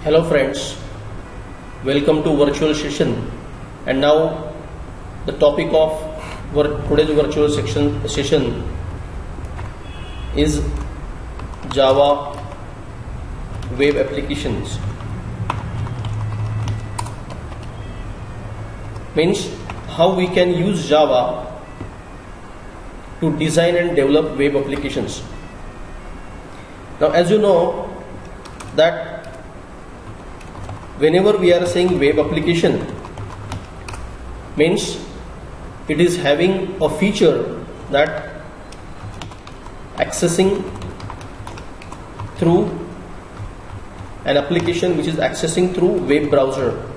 Hello friends, welcome to virtual session. And now the topic of today's virtual session is Java web applications. Means how we can use Java to design and develop web applications. Now as you know that whenever we are saying web application, means it is having a feature that accessing through an application which is accessing through web browser.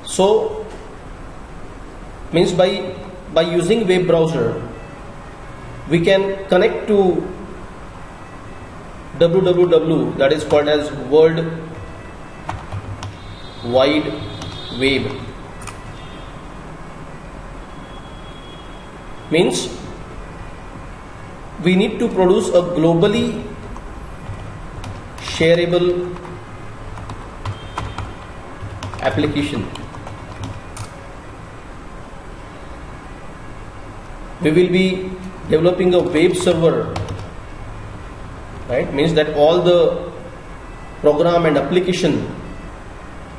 So means by using web browser we can connect to www, that is called as World Wide Web. Means we need to produce a globally shareable application. We will be developing a web server, right? Means that all the program and application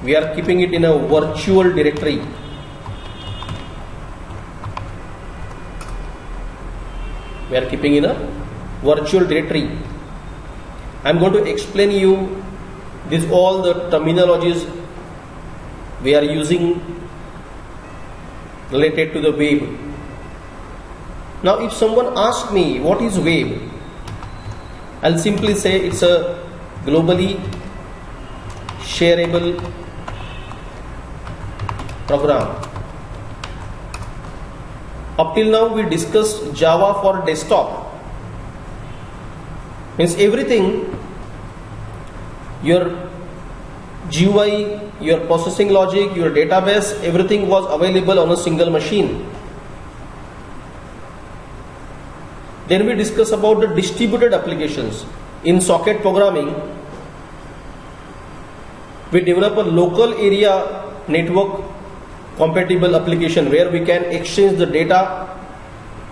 we are keeping it in a virtual directory. We are keeping in a virtual directory. I am going to explain you this all the terminologies we are using related to the web. Now if someone asks me what is web, I'll simply say it's a globally shareable program. Up till now we discussed Java for desktop. Means everything, your GUI, your processing logic, your database, everything was available on a single machine. Then we discuss about the distributed applications. In socket programming, we develop a local area network compatible application where we can exchange the data,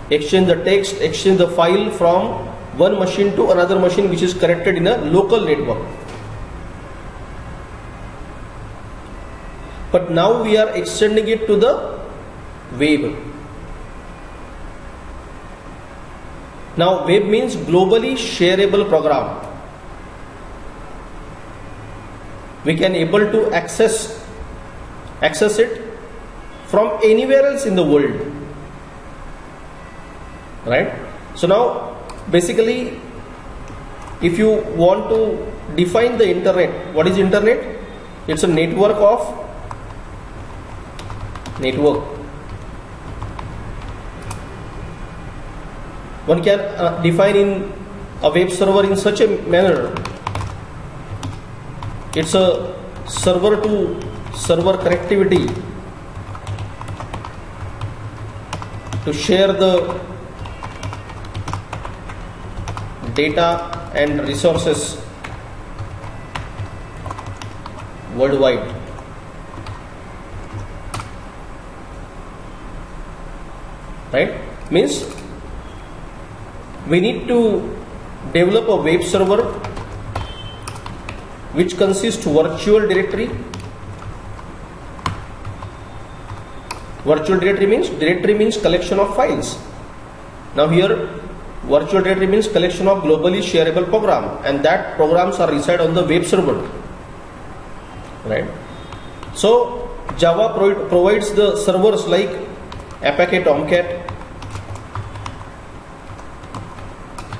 exchange the text, exchange the file from one machine to another machine which is connected in a local network. But now we are extending it to the web. Now web means globally shareable program. We can able to access it from anywhere else in the world, right? So now basically if you want to define the internet, what is internet? It's a network of network. One can define in a web server in such a manner. It's a server to server connectivity to share the data and resources worldwide. Right? Means we need to develop a web server which consists virtual directory. Virtual directory means collection of files. Now here virtual directory means collection of globally shareable program, and that programs are reside on the web server, right? So Java provides the servers like Apache Tomcat,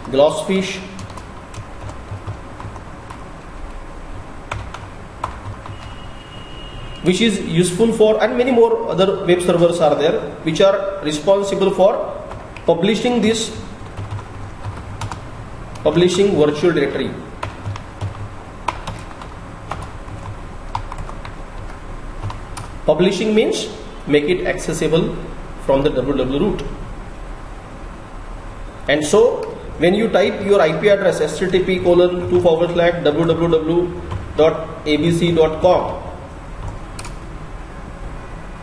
Glassfish, which is useful for, and many more other web servers are there which are responsible for publishing virtual directory. Publishing means make it accessible from the www root. And so when you type your IP address http://www.abc.com,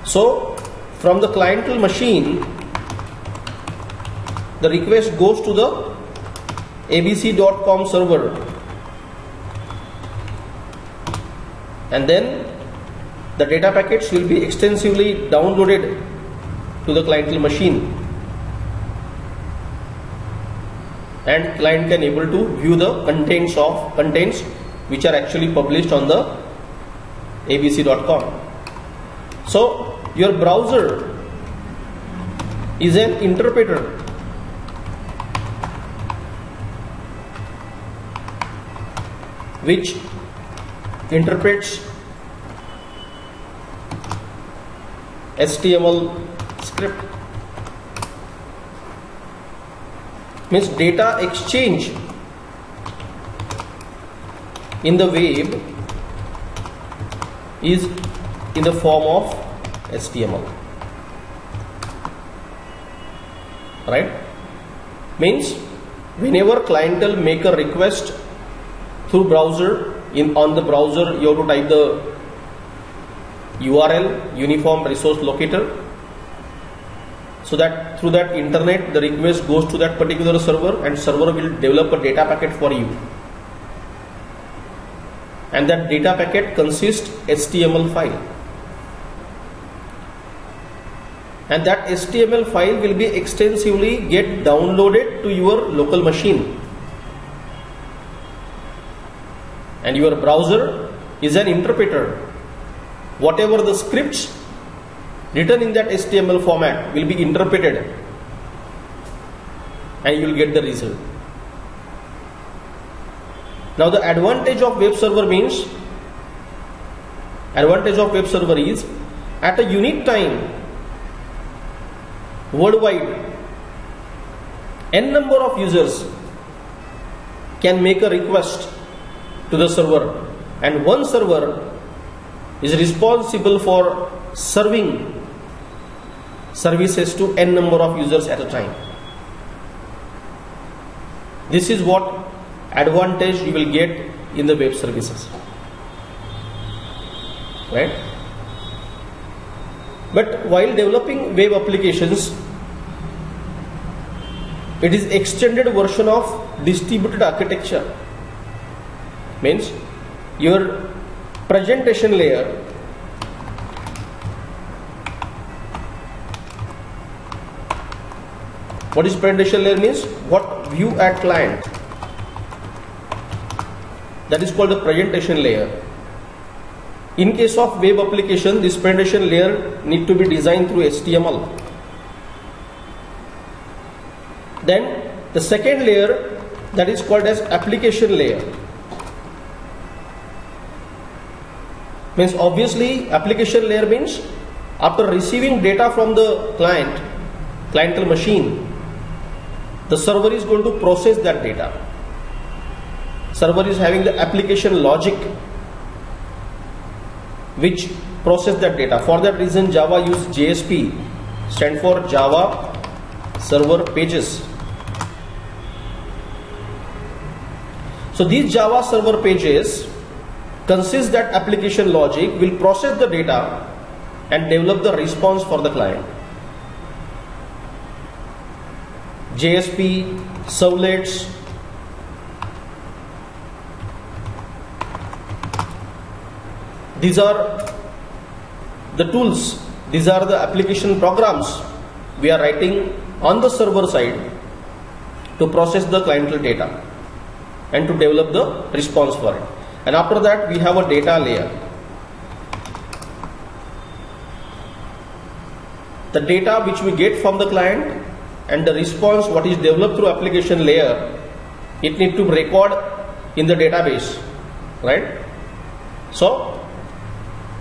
so from the clientele machine, the request goes to the abc.com server, and then the data packets will be extensively downloaded to the clientele machine, and client can able to view the contents which are actually published on the abc.com. So your browser is an interpreter which interprets HTML script. Means data exchange in the web is in the form of HTML, right? Means whenever clientele make a request through browser, on the browser you have to type the URL, uniform resource locator, so that through that internet the request goes to that particular server, and server will develop a data packet for you, and that data packet consists HTML file, and that HTML file will be extensively get downloaded to your local machine, and your browser is an interpreter. Whatever the scripts written in that HTML format will be interpreted, and you will get the result. Now the advantage of web server is at a unique time worldwide, n number of users can make a request to the server, and one server is responsible for serving services to n number of users at a time. This is what advantage you will get in the web services, right? But while developing web applications, it is extended version of distributed architecture. Means your presentation layer what is presentation layer means what view at client, that is called the presentation layer. In case of web application, this presentation layer need to be designed through HTML. Then the second layer, that is called as application layer. Means obviously application layer means after receiving data from the clientele machine, the server is going to process that data. Server is having the application logic which process that data. For that reason Java use JSP, stand for Java Server Pages. So these Java Server Pages consist that application logic will process the data and develop the response for the client. JSP, servlets, these are the tools, these are the application programs we are writing on the server side to process the clientele data and to develop the response for it. And after that we have a data layer. The data which we get from the client and the response what is developed through application layer, it need to record in the database, right? So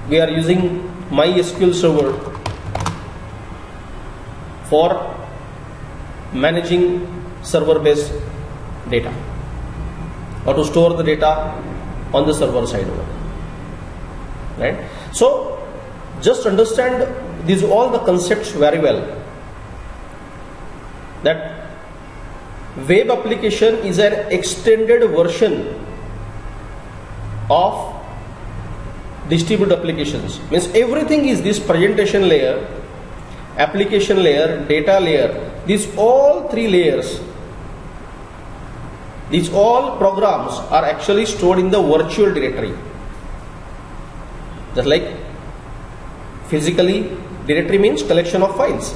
we are using MySQL server for managing server based data or to store the data on the server side over there, right? So just understand these all the concepts very well, that web application is an extended version of distributed applications. Means everything is this presentation layer, application layer, data layer. These all three layers, these all programs are actually stored in the virtual directory. Just like physically, directory means collection of files,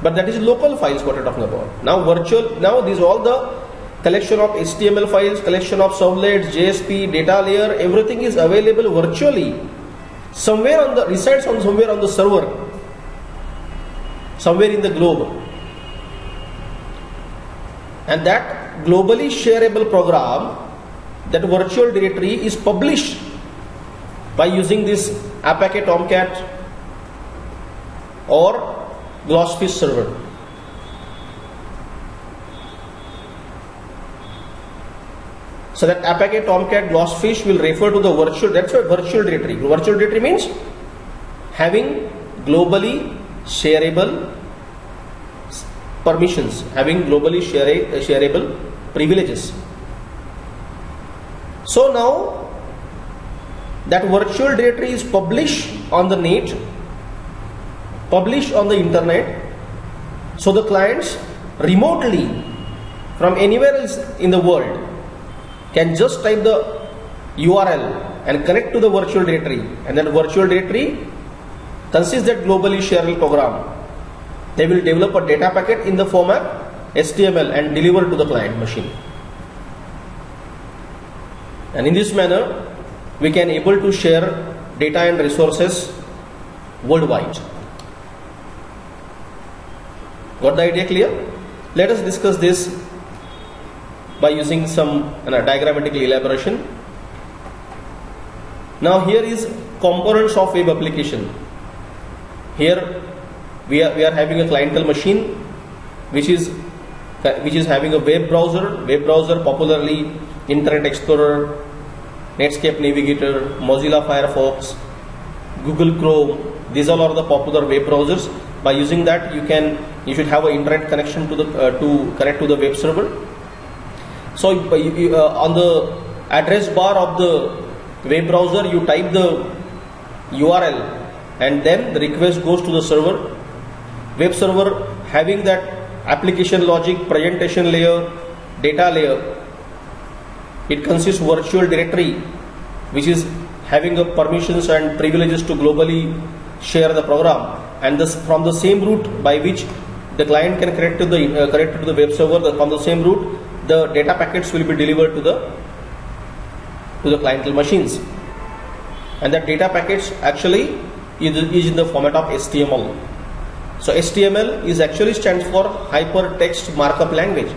but that is local files what we're talking about. Now virtual, now these all the collection of HTML files, collection of servlets, JSP, data layer, everything is available virtually. Somewhere on the resides on somewhere on the server, somewhere in the globe. And that globally shareable program, that virtual directory is published by using this Apache Tomcat or Glassfish server. So that Apache Tomcat Glassfish will refer to the virtual, that's a virtual directory. Virtual directory means having globally shareable permissions, having globally shareable privileges. So now that virtual directory is published on the net, published on the internet, so the clients remotely from anywhere else in the world can just type the URL and connect to the virtual directory, and that virtual directory consists that globally shareable program. They will develop a data packet in the format HTML and deliver to the client machine. And in this manner, we can able to share data and resources worldwide. Got the idea clear? Let us discuss this by using some diagrammatical elaboration. Now here is components of web application. Here we are having a clientele machine which is having a web browser popularly Internet Explorer, Netscape Navigator, Mozilla Firefox, Google Chrome. These all are the popular web browsers. By using that, you should have an internet connection to connect to the web server. So on the address bar of the web browser, you type the URL and then the request goes to the server. Web server having that application logic, presentation layer, data layer. It consists virtual directory which is having a permissions and privileges to globally share the program, and this from the same route by which the client can connect to the web server. From the same route, the data packets will be delivered to the clientele machines, and that data packets actually is in the format of HTML. So HTML is actually stands for Hypertext Markup Language.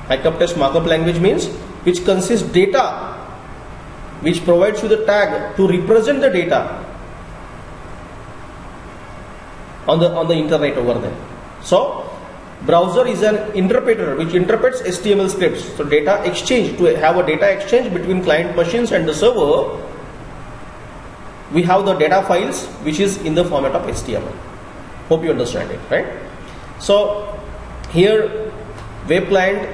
Hypertext Markup Language means which consists data, which provides you the tag to represent the data on the internet over there. So browser is an interpreter which interprets HTML scripts. So data exchange, to have a data exchange between client machines and the server, we have the data files which is in the format of HTML. Hope you understand it, right? So here web client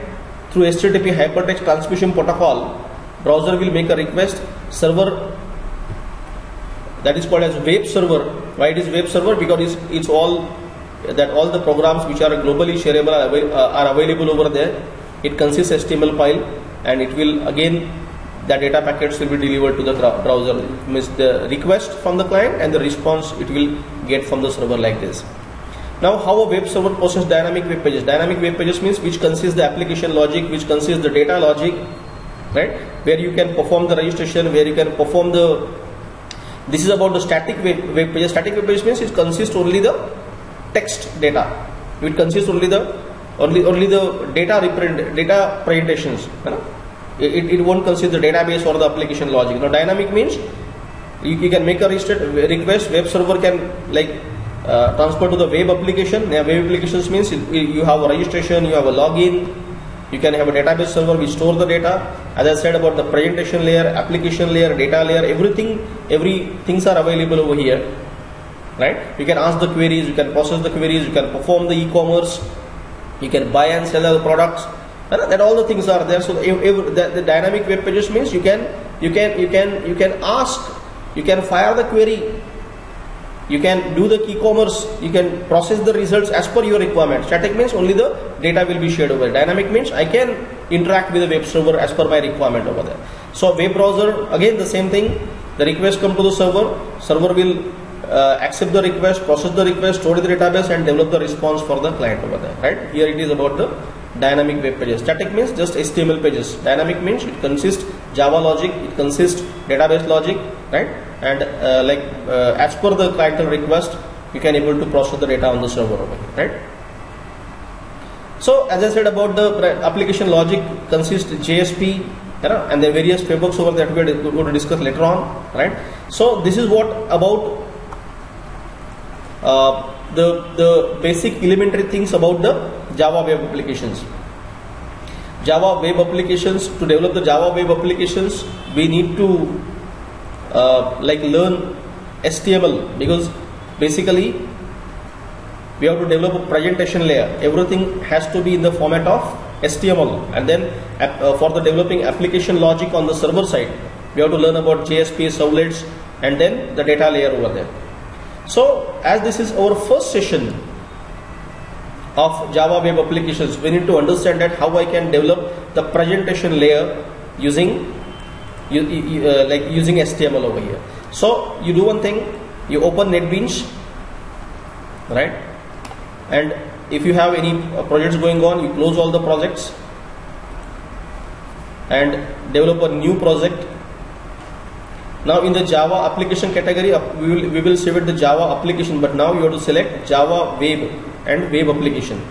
through HTTP Hypertext Transmission Protocol, browser will make a request, server, that is called as web server. Why it is web server? Because it's all the programs which are globally shareable are available over there. It consists HTML file, and it will again, the data packets will be delivered to the browser. Means the request from the client and the response it will get from the server like this. Now how a web server processes dynamic web pages. Dynamic web pages means which consists the application logic, which consists the data logic, right? Where you can perform the registration, where you can perform this is about the static web pages. Static web pages means it consists only the text data. It consists only the data presentations. It won't consist the database or the application logic. Now dynamic means you can make a request. Web server can transfer to the web application. Web applications means you have a registration, you have a login, you can have a database server which stores the data. As I said about the presentation layer, application layer, data layer, every things are available over here, right? You can ask the queries, you can process the queries, you can perform the e-commerce, You can buy and sell other products. That all the things are there. So the dynamic web pages means you can ask, you can fire the query, you can do the e-commerce, you can process the results as per your requirement. Static means only the data will be shared over. Dynamic means I can interact with the web server as per my requirement over there. So web browser, again the same thing. The request come to the server. Server will accept the request, process the request, store it in the database, and develop the response for the client over there. Right? Here it is about the dynamic web pages. Static means just HTML pages. Dynamic means it consists Java logic, it consists database logic, right? And as per the client request, you can able to process the data on the server over here, right? So as I said about the application logic consists JSP, and the various frameworks over that we are going to discuss later on, right? So this is what about the basic elementary things about the Java web applications. Java web applications, to develop the Java web applications, we need to learn HTML, because basically we have to develop a presentation layer. Everything has to be in the format of HTML, and then for the developing application logic on the server side, we have to learn about JSP, servlets, and then the data layer over there. So as this is our first session of Java web applications, we need to understand that how I can develop the presentation layer using using HTML over here. So you do one thing, you open NetBeans, right? And if you have any projects going on, you close all the projects and develop a new project. Now in the Java application category, we will save it the Java application, but now you have to select Java web and web application.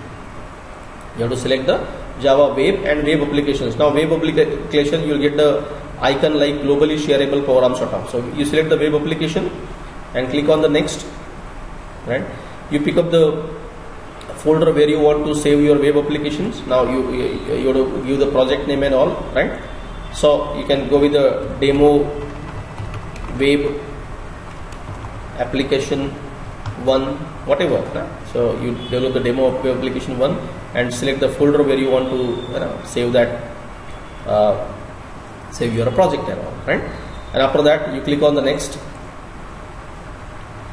You have to select the Java web and web applications. Now web application, you will get the icon like globally shareable program sort of. So you select the web application and click on the next, right? You pick up the folder where you want to save your web applications. Now you have to give the project name and all, right? So you can go with the demo web application 1, whatever. So you develop the demo of web application 1 and select the folder where you want to save that, save your project and all, right? And after that you click on the next.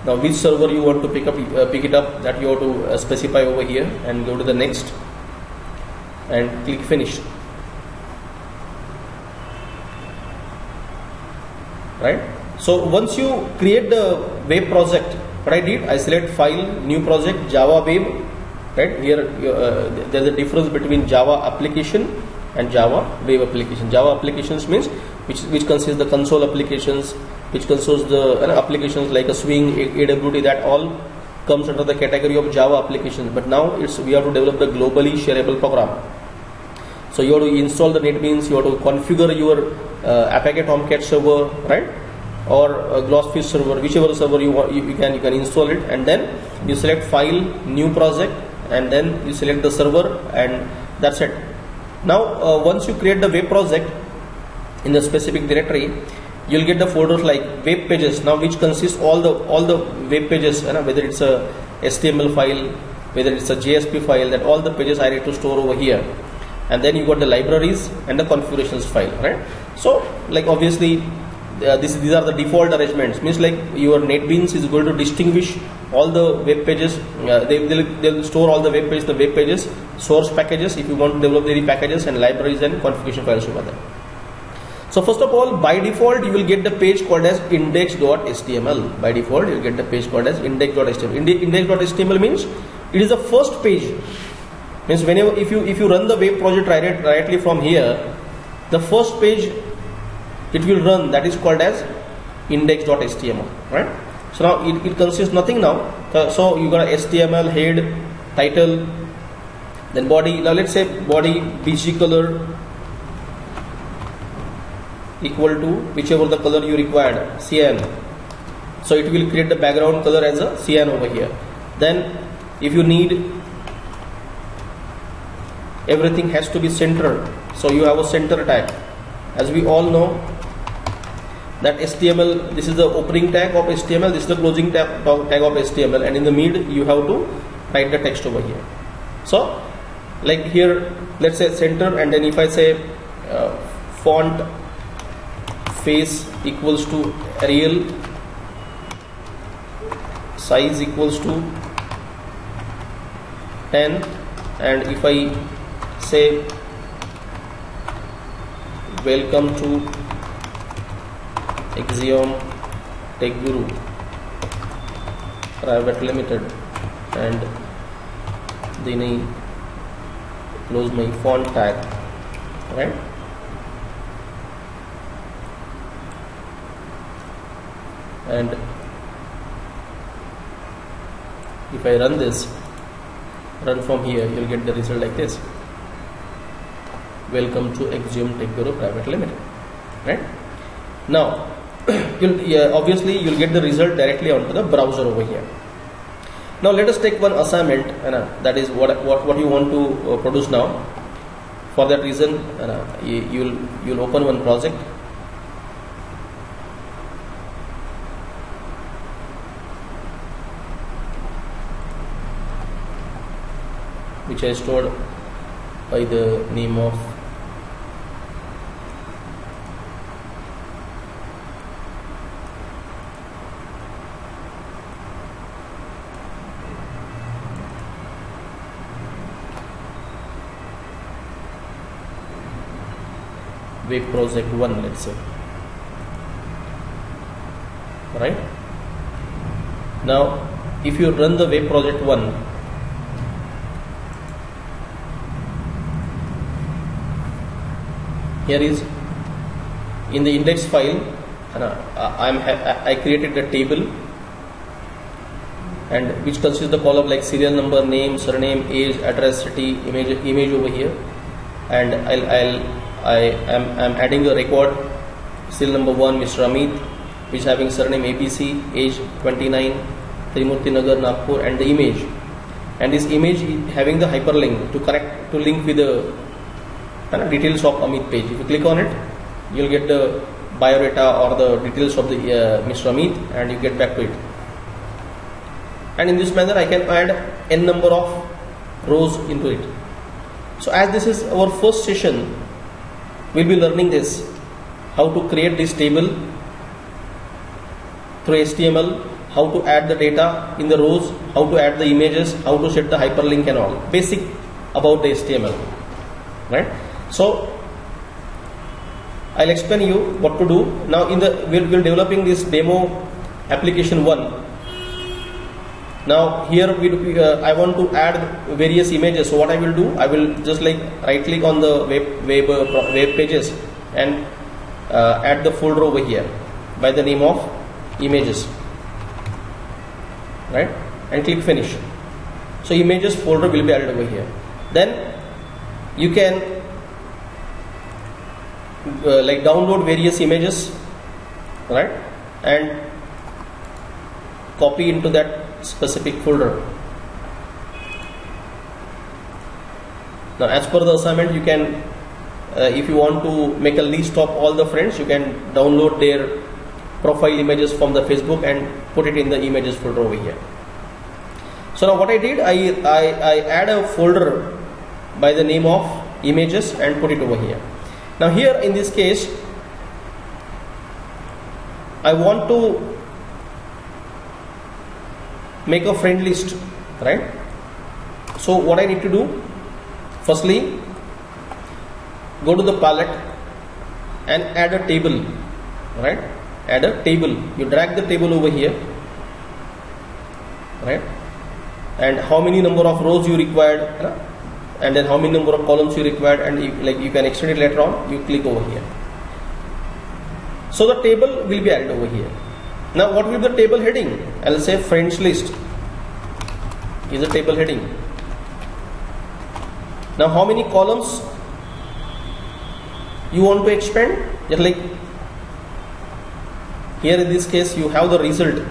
Now which server you want to pick it up, that you have to specify over here, and go to the next and click finish, right? So once you create the web project, what I did, I select file, new project, Java web, right? Here there's a difference between Java application and Java web application. Java applications means which consists the console applications, which consists the applications like a Swing, AWT, that all comes under the category of Java applications. But now we have to develop the globally shareable program. So you have to install the NetBeans, you have to configure your Apache Tomcat server, right? Or a Glassfish server, whichever server you want, you can install it, and then you select file, new project, and then you select the server, and that's it. Now once you create the web project in the specific directory, you'll get the folders like web pages, now which consists all the web pages, whether it's a HTML file, whether it's a JSP file, that all the pages I need to store over here. And then you got the libraries and the configurations file, right? So like obviously these are the default arrangements, means like your NetBeans is going to distinguish all the web pages. They'll store all the web pages, source packages if you want to develop any packages, and libraries and configuration files over there. So first of all, by default you will get the page called as index.html. By default you will get the page called as index.html. Index.html means it is the first page. Means whenever if you run the web project directly from here, the first page it will run, that is called as index.html, right? So now it consists nothing now. So you got a HTML, head, title, then body. Now let's say body BG color equal to whichever the color you required, cyan. So it will create the background color as a cyan over here. Then if you need, everything has to be centered, so you have a center tag. As we all know that HTML, this is the opening tag of HTML, this is the closing tag of HTML, and in the mid you have to write the text over here. So like here, let's say center, and then if I say font face equals to Arial, size equals to 10, and if I say welcome to Axiom Tech Guru Private Limited, and then I close my font tag, right? And if I run this, run from here, you'll get the result like this. Welcome to Axiom Tech Guru Private Limited, right? Now obviously you'll get the result directly onto the browser over here. Now let us take one assignment, that is what you want to produce now. For that reason, you'll open one project. Which I stored by the name of Web Project 1, let's say, right? Now if you run the Web Project 1, here is in the index file, I created a table, and which consists the column like serial number, name, surname, age, address, city, image over here, and I am adding a record, serial number 1 Mr. Amit, which is having surname ABC, age 29, Trimurti Nagar, Nagpur, and the image, and this image is having the hyperlink to link with the details of Amit page. If you click on it, you'll get the biodata or the details of the Mr. Amit, and you get back to it. And in this manner I can add n number of rows into it. So as this is our first session, we'll be learning this, how to create this table through HTML, how to add the data in the rows, how to add the images, how to set the hyperlink and all basic about the HTML, right? So I'll explain you what to do. Now we're developing this demo application 1. Now here I want to add various images. So what I will do, I will just like right click on the web pages and add the folder over here by the name of images, right? And click finish. So images folder will be added over here. Then you can like download various images, right, and copy into that specific folder. Now as per the assignment, you can if you want to make a list of all the friends, you can download their profile images from the Facebook and put it in the images folder over here. So now what I did, I add a folder by the name of images and put it over here. Now here in this case, I want to make a friend list, right? So what I need to do, firstly go to the palette and add a table, right? Add a table. You drag the table over here, right? And how many number of rows you required, and then how many number of columns you required, and you can extend it later on. You click over here. So the table will be added over here. Now what will be the table heading? I'll say friends list is a table heading. Now how many columns you want to expand? Just like here in this case, you have the result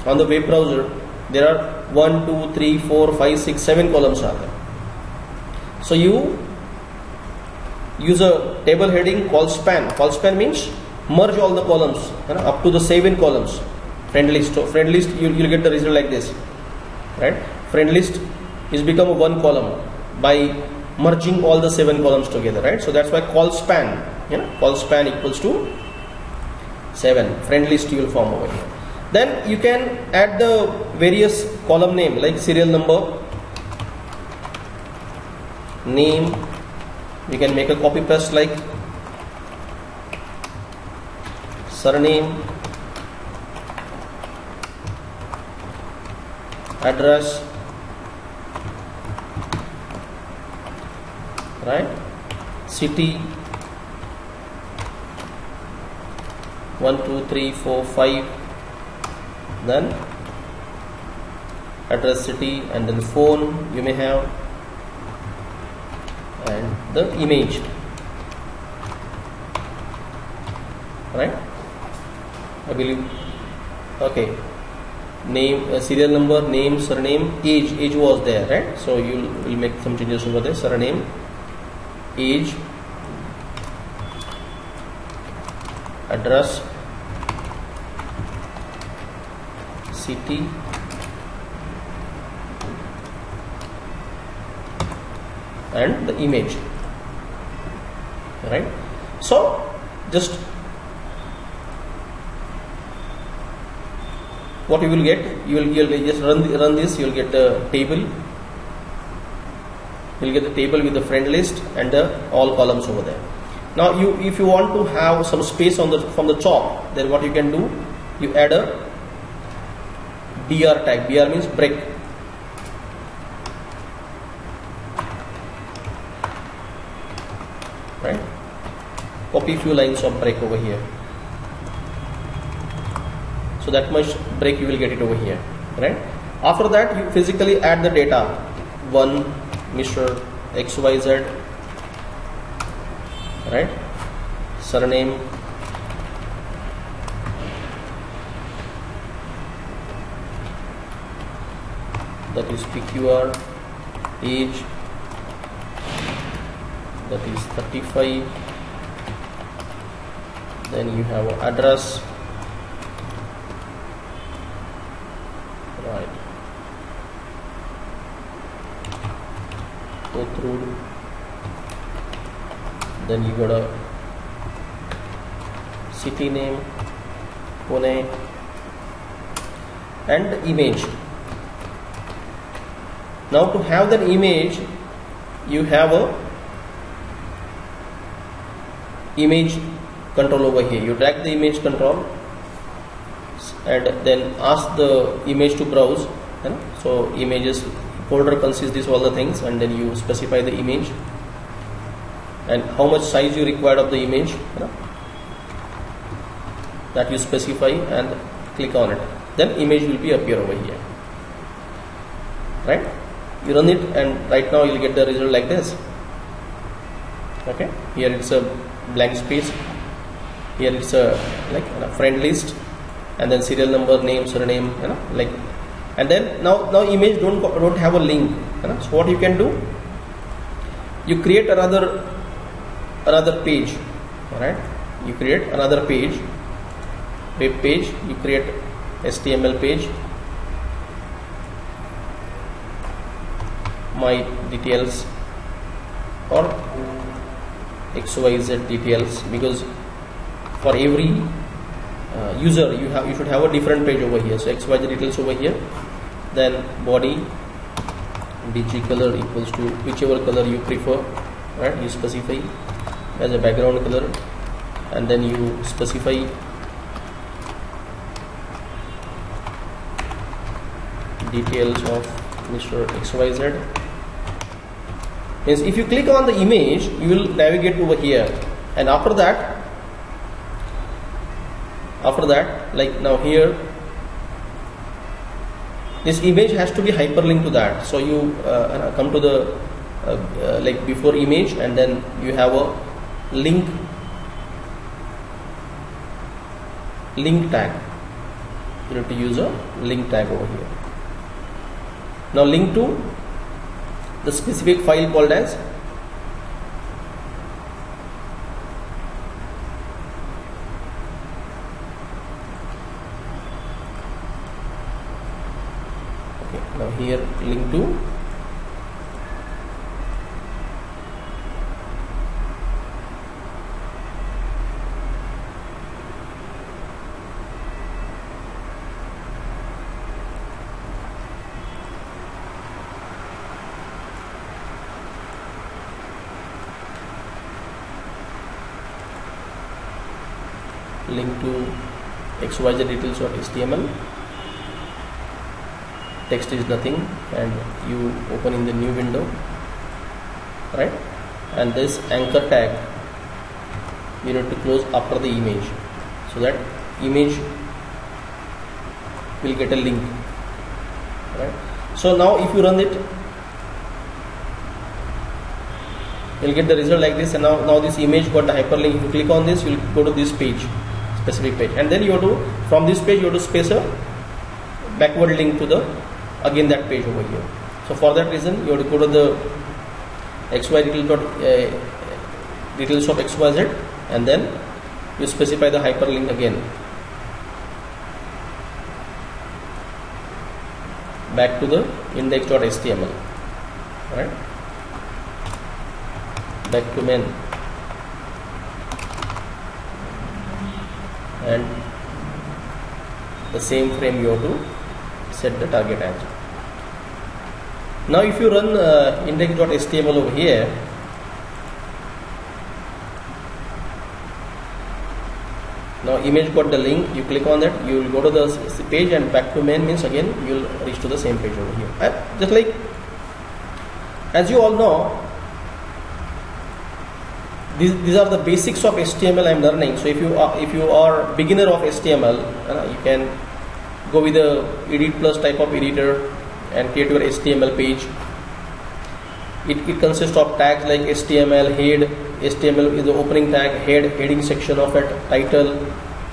on the web browser. There are 1, 2, 3, 4, 5, 6, 7 columns are there. So you use a table heading called span. Called span means merge all the columns up to the 7 columns. Friend list. So friend list, you'll get the result like this, right? Friend list is become a 1 column by merging all the 7 columns together, right? So that's why call span, call span equals to 7. Friend list you will form over here. Then you can add the various column name like serial number, name. You can make a copy paste like surname, address, right, city, 1 2 3 4 5, then address, city, and then phone you may have, and the image, right? I believe, okay, name, serial number, name, surname, age was there, right? So you will make some changes over there. Surname, age, address, city, and the image, right? So just what you will get, you will just run this, you will get the table, you will get the table with the friend list and the all columns over there. Now if you want to have some space on the from the top, then what you can do, you add a BR tag. BR means break, right? Copy few lines of break over here. So that much break you will get it over here, right? After that you physically add the data, 1 Mr. XYZ, right? Surname, that is PQR, age, that is 35, then you have address, right, go through, then you got a city name, Pune, and the image. Now to have that image, you have a image control over here. You drag the image control and then ask the image to browse, so images folder consists this all the things, and then you specify the image and how much size you require of the image, that you specify and click on it, then image will be appear over here, right? You run it and right now you will get the result like this. Okay, here it's a blank space, here it's a like friend list, and then serial number, name, surname, like, and then now image don't have a link, so what you can do, you create another page, alright, you create another page, web page, you create HTML page, my details or XYZ details, because for every user you should have a different page over here. So XYZ details over here, then body BG color equals to whichever color you prefer, right? You specify as a background color, and then you specify details of Mr. XYZ. Means if you click on the image, you will navigate over here, and after that like now here this image has to be hyperlinked to that, so you come to the like before image, and then you have a link tag. You have to use a link tag over here. Now link to the specific file called as now here link to link to xyz details.html. Text is nothing, and you open in the new window, right? And this anchor tag you need to close after the image, so that image will get a link, right? So now if you run it, you'll get the result like this. And now this image got the hyperlink. If you click on this, you'll go to this page, specific page, and then you have to, from this page, you have to space a backward link to the again that page over here. So for that reason, you have to go to the xy details of xyz, and then you specify the hyperlink again back to the index.html, right? Back to main, and the same frame you have to set the target as. Now if you run index.html over here, now image got the link, you click on that, you will go to the page, and back to main means again you will reach to the same page over here. Just like, as you all know, these are the basics of HTML I am learning. So if you are beginner of HTML, you can go with the Edit Plus type of editor and create your HTML page. It consists of tags like HTML, head. HTML is the opening tag, head, heading section of it, title,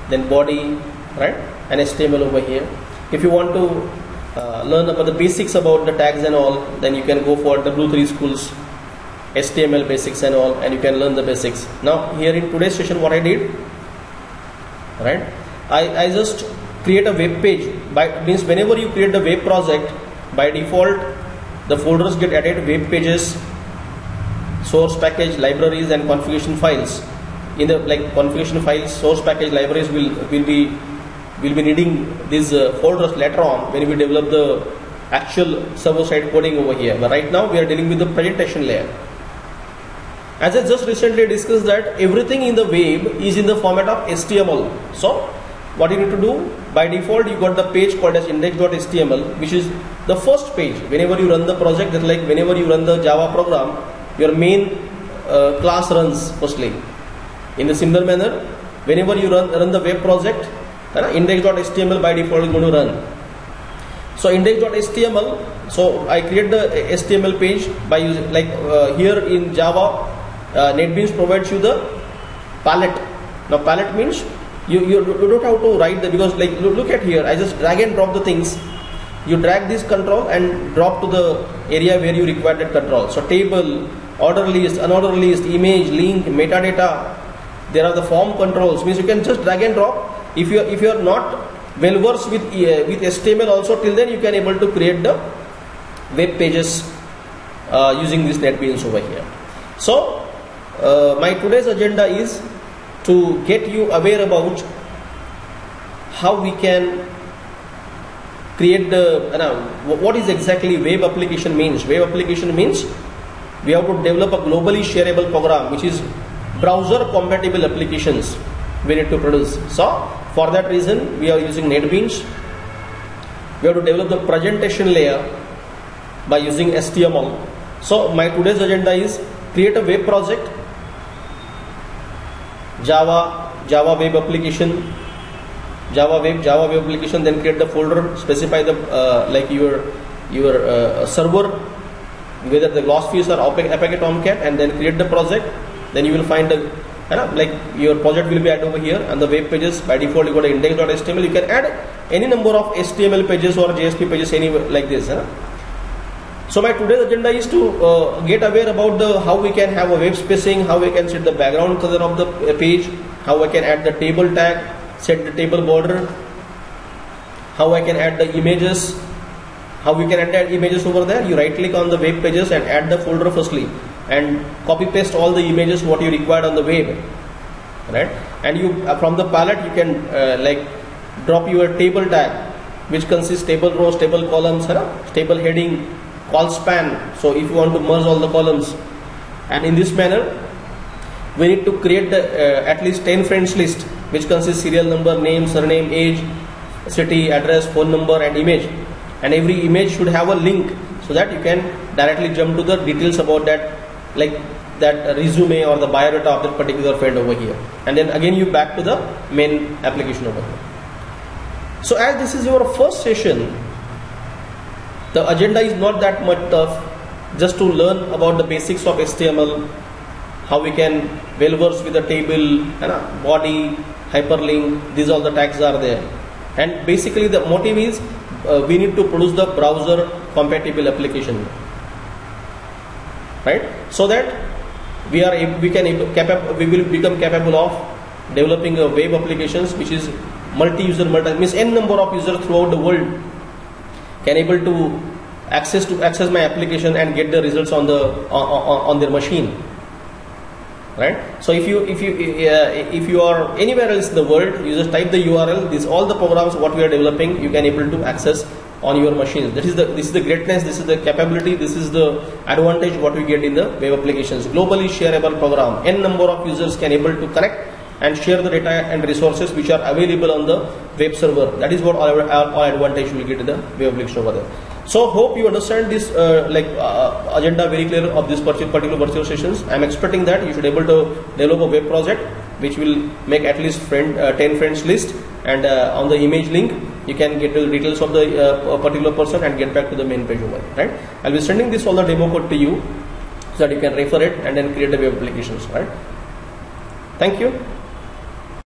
then body, right? And HTML over here. If you want to learn about the basics about the tags and all, then you can go for W3 Schools HTML basics and all, and you can learn the basics. Now here in today's session, what I did, right? I just create a web page. Means whenever you create the web project, by default the folders get added: web pages, source package, libraries, and configuration files. In the configuration files, source package, libraries will be needing these folders later on when we develop the actual server side coding over here. But right now we are dealing with the presentation layer. As I just recently discussed that everything in the web is in the format of HTML. So what you need to do, by default you got the page called as index.html, which is the first page. Whenever you run the project, just like whenever you run the Java program, your main class runs firstly. In the similar manner, whenever you run the web project, index.html by default is going to run. So index.html, so I create the HTML page by using here in Java, NetBeans provides you the palette. Now palette means you don't have to write the, because look at here, I just drag and drop the things. You drag this control and drop to the area where you require that control. So table, order list, unordered list, image, link, metadata. There are the form controls. Means you can just drag and drop. If you are not well versed with HTML also, till then you can able to create the web pages using this NetBeans over here. So my today's agenda is to get you aware about how we can create the what is exactly web application means. Web application means we have to develop a globally shareable program, which is browser compatible applications we need to produce. So for that reason we are using NetBeans. We have to develop the presentation layer by using HTML. So my today's agenda is create a web project, Java web application, Java web application, then create the folder, specify the your server, whether the gloss fees or Apache Tomcat, and then create the project. Then you will find the your project will be added over here, and the web pages by default you got index.html. You can add any number of HTML pages or JSP pages anywhere like this. So my today's agenda is to get aware about how we can have a web spacing, how we can set the background color of the page, how I can add the table tag, set the table border, how I can add the images, how we can add images over there. You right click on the web pages and add the folder firstly, and copy paste all the images what you required on the web, right? And you from the palette you can drop your table tag, which consists table rows, table columns, table heading, call span. So if you want to merge all the columns, and in this manner we need to create the at least 10 friends list which consists serial number, name, surname, age, city, address, phone number and image, and every image should have a link so that you can directly jump to the details about that, like that resume or the biodata of that particular friend over here, and then again you back to the main application over here. So as this is your first session, the agenda is not that much tough, just to learn about the basics of HTML, how we can well verse with the table, body, hyperlink, these all the tags are there. And basically the motive is we need to produce the browser compatible application, right? So that we will become capable of developing a web applications which is multi-user, means n number of users throughout the world can able to access my application and get the results on their machine, right? So if you are anywhere else in the world, you just type the URL. These all the programs what we are developing you can able to access on your machines. This is the greatness, this is the capability, this is the advantage what we get in the web applications. Globally shareable program, n number of users can able to connect and share the data and resources which are available on the web server. That is what all advantage will get in the web application over there. So hope you understand this agenda very clear of this particular virtual sessions. I am expecting that you should able to develop a web project which will make at least 10 friends list, and on the image link you can get the details of the particular person and get back to the main page over there, right? I'll be sending this all the demo code to you so that you can refer it and then create the web applications, right? Thank you.